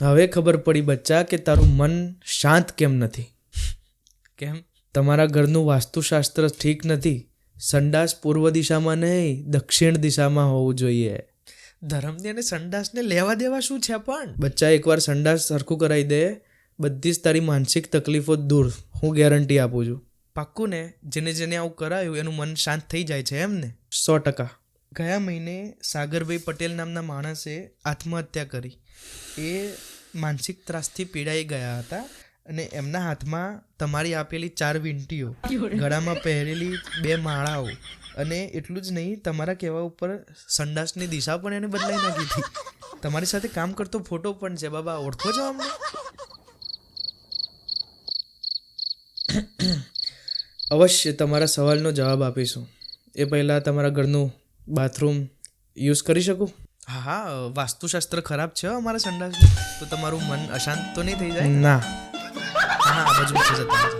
હવે ખબર પડી બચ્ચા કે તારું મન શાંત કેમ નથી. કેમ? તમારા ઘરનું વાસ્તુશાસ્ત્ર ઠીક નથી. સંડાસ પૂર્વ દિશામાં નહીં, દક્ષિણ દિશામાં હોવું જોઈએ. ધરમની અને સંડાસને લેવા દેવા શું છે પણ? બચ્ચા એકવાર સંડાસ સરખું કરાવી દે, બધી જ તારી માનસિક તકલીફો દૂર, હું ગેરંટી આપું છું. પાક્કું ને? જેને આવું કરાયું એનું મન શાંત થઈ જાય છે એમ ને? 100%. ગયા મહિને સાગરભાઈ પટેલ નામના માણસે આત્મહત્યા કરી. એ માનસિક ત્રાસથી પીડાઈ ગયા હતા અને એમના હાથમાં તમારી આપેલી 4 વીંટીઓ, ગળામાં પહેરેલી 2 માળાઓ અને એટલું જ નહીં, તમારા કહેવા ઉપર સંડાસની દિશા પણ એને બદલાઈ નાખી હતી. તમારી સાથે કામ કરતો ફોટો પણ છે. બાબા, ઓળખો છો અમને? અવશ્ય તમારા સવાલનો જવાબ આપીશું. એ પહેલાં તમારા ઘરનું બાથરૂમ યુઝ કરી શકું? હા, વાસ્તુશાસ્ત્ર ખરાબ છે અમારા સંડાસનું, તો તમારું મન અશાંત તો નહીં થઈ જાય? ના. હા, આ બાજુ જતા